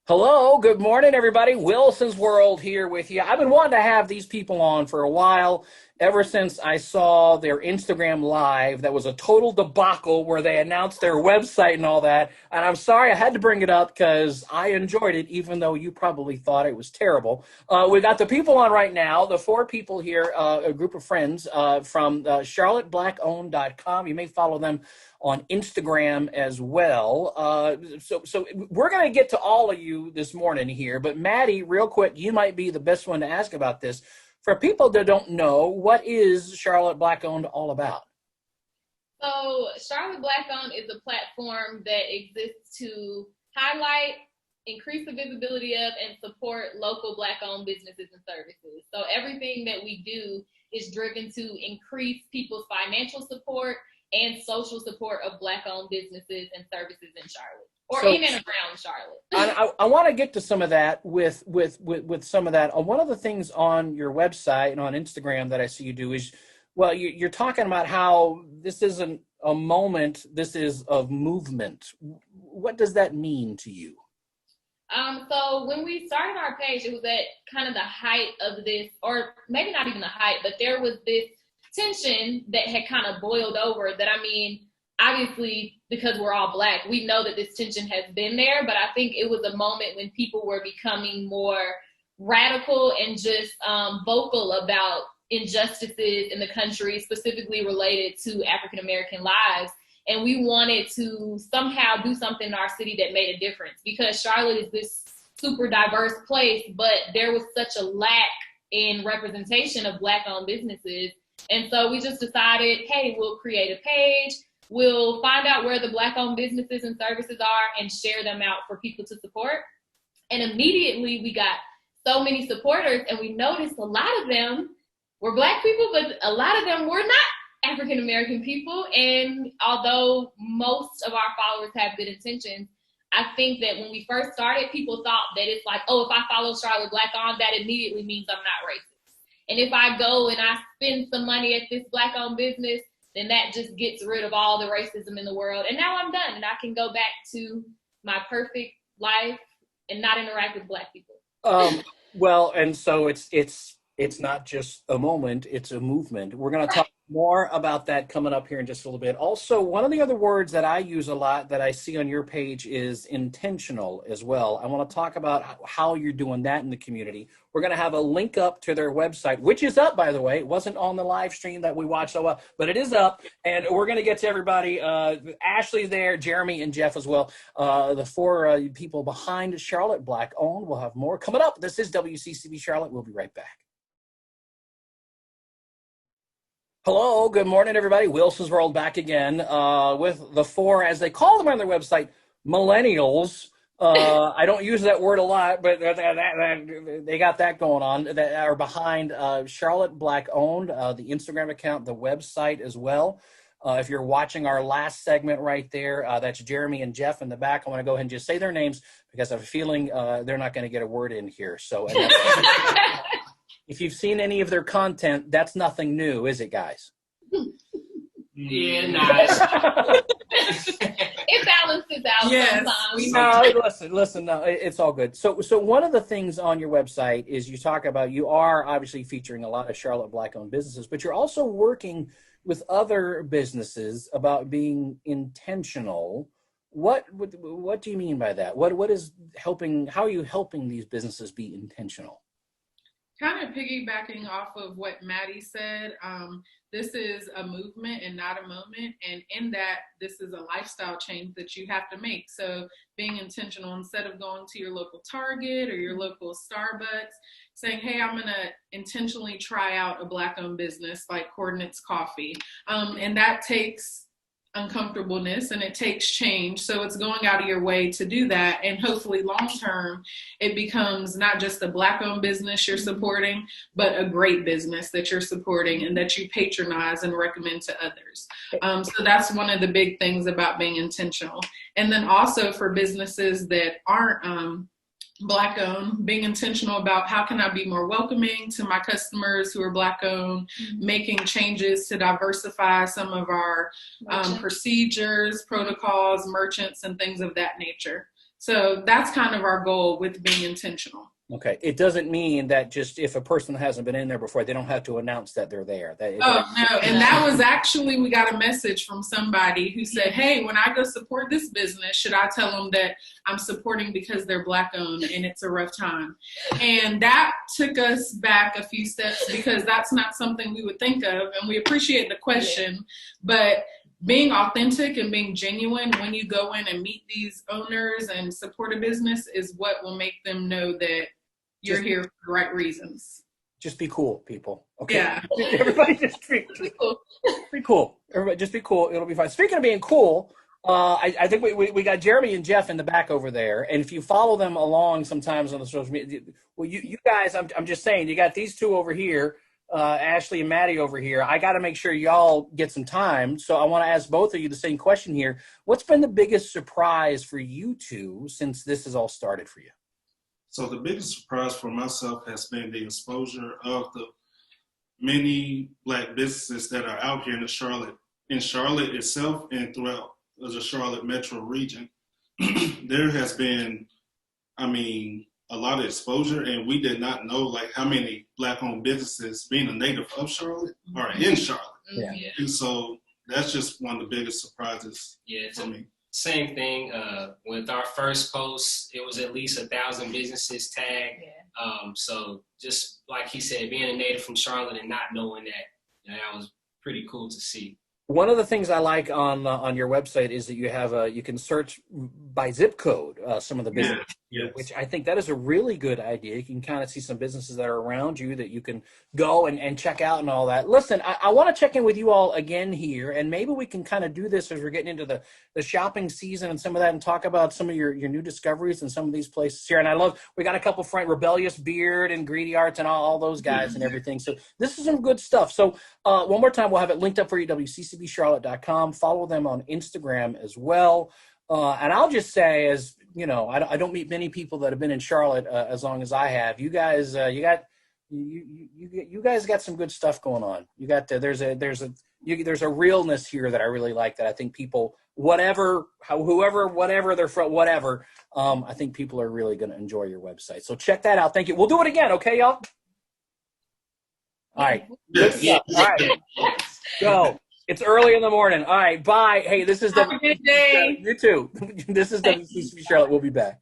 Hello, good morning, everybody. Wilson's World here with you. I've been wanting to have these people on for a while, ever since I saw their Instagram live. That was a total debacle where they announced their website and all that. And I'm sorry I had to bring it up because I enjoyed it, even though you probably thought it was terrible. We got the people on right now, the four people here, a group of friends from CharlotteBlackOwned.com. You may follow them on Instagram as well. So we're going to get to all of you this morning here, but Maddie, real quick, you might be the best one to ask about this. For people that don't know, what is Charlotte Black Owned all about? So Charlotte Black Owned is a platform that exists to highlight, increase the visibility of, and support local Black-owned businesses and services. So everything that we do is driven to increase people's financial support and social support of Black-owned businesses and services in Charlotte, or in and around Charlotte. I want to get to some of that with some of that. One of the things on your website and on Instagram that I see you do is, well, you're talking about how this isn't a moment, this is a movement. What does that mean to you? So when we started our page, it was at kind of the height of this, or maybe not even the height, but there was this tension that had kind of boiled over that, I mean, obviously, because we're all Black, we know that this tension has been there, but I think it was a moment when people were becoming more radical and just vocal about injustices in the country, specifically related to African-American lives. And we wanted to somehow do something in our city that made a difference, because Charlotte is this super diverse place, but there was such a lack in representation of Black-owned businesses. And so we just decided, hey, we'll create a page, we'll find out where the Black-owned businesses and services are and share them out for people to support. And immediately we got so many supporters, and we noticed a lot of them were Black people, but a lot of them were not African-American people. And although most of our followers have good intentions, I think that when we first started, people thought that it's like, oh, if I follow Charlotte Black Owned, that immediately means I'm not racist. And if I go and I spend some money at this Black-owned business, then that just gets rid of all the racism in the world. And now I'm done, and I can go back to my perfect life and not interact with Black people. Well, and so it's not just a moment, it's a movement. We're going to talk more about that coming up here in just a little bit. Also, one of the other words that I use a lot that I see on your page is intentional as well. I want to talk about how you're doing that in the community. We're going to have a link up to their website, which is up, by the way. It wasn't on the live stream that we watched so well, but it is up, and we're going to get to everybody. Ashley's there, Jeremy and Jeff as well. The four people behind Charlotte Black Owned. We'll have more coming up. This is WCCB Charlotte. We'll be right back. Hello, good morning, everybody. Wilson's World back again with the four, as they call them on their website, millennials. I don't use that word a lot, but they got that going on, that are behind Charlotte Black Owned, the Instagram account, the website as well. If you're watching our last segment right there, that's Jeremy and Jeff in the back. I want to go ahead and just say their names because I have a feeling they're not going to get a word in here. So. If you've seen any of their content, that's nothing new, is it, guys? Yeah, nice. It balances out sometimes. No, listen, no, it's all good. So one of the things on your website is you talk about, you are obviously featuring a lot of Charlotte Black-owned businesses, but you're also working with other businesses about being intentional. What do you mean by that? What is helping? How are you helping these businesses be intentional? Kind of piggybacking off of what Maddie said, this is a movement and not a moment. And in that, this is a lifestyle change that you have to make. So being intentional, instead of going to your local Target or your local Starbucks, saying, hey, I'm going to intentionally try out a Black-owned business like Coordinates Coffee. And that takes uncomfortableness and it takes change. So it's going out of your way to do that. And hopefully long term, it becomes not just a Black-owned business you're supporting, but a great business that you're supporting and that you patronize and recommend to others. So that's one of the big things about being intentional. And then also for businesses that aren't Black owned, being intentional about how can I be more welcoming to my customers who are Black owned, making changes to diversify some of our procedures, protocols, merchants, and things of that nature. So that's kind of our goal with being intentional. Okay. It doesn't mean that just if a person hasn't been in there before, they don't have to announce that they're there. Oh, no. And that was actually, we got a message from somebody who said, hey, when I go support this business, should I tell them that I'm supporting because they're Black owned and it's a rough time? And that took us back a few steps because that's not something we would think of. And we appreciate the question, but being authentic and being genuine when you go in and meet these owners and support a business is what will make them know that you're here for the right reasons. Just be cool, people. Okay. Yeah. Everybody just be cool. Be cool. Everybody just be cool. It'll be fine. Speaking of being cool, I think we got Jeremy and Jeff in the back over there. And if you follow them along sometimes on the social media, well, you guys, I'm just saying, you got these two over here, Ashley and Maddie over here. I got to make sure y'all get some time. So I want to ask both of you the same question here. What's been the biggest surprise for you two since this has all started for you? So the biggest surprise for myself has been the exposure of the many Black businesses that are out here in Charlotte itself and throughout the Charlotte metro region. There has been, a lot of exposure, and we did not know like how many Black-owned businesses, being a native of Charlotte, are in Charlotte. Yeah. And so that's just one of the biggest surprises for me. Same thing with our first post, it was at least 1,000 businesses tagged. So just like he said, being a native from Charlotte and not knowing that was pretty cool to see. One of the things I like on your website is that you have you can search by zip code some of the businesses, which I think that is a really good idea. You can kind of see some businesses that are around you that you can go and check out and all that. Listen, I want to check in with you all again here, and maybe we can kind of do this as we're getting into the shopping season and some of that, and talk about some of your new discoveries and some of these places here. And we got a couple friends, Rebellious Beard and Greedy Arts and all those guys and everything. So this is some good stuff. So one more time, we'll have it linked up for you, wccbcharlotte.com. Follow them on Instagram as well. And I'll just say, as you know, I don't meet many people that have been in Charlotte as long as I have. You guys, you guys got some good stuff going on. You got there's a realness here that I really like. That I think people, whoever they're from, whatever, I think people are really going to enjoy your website. So check that out. Thank you. We'll do it again, okay, y'all? All right. Yes. All right. Go. It's early in the morning. All right. Bye. Hey, this is Have a good day. You too. This is WCCB Charlotte. We'll be back.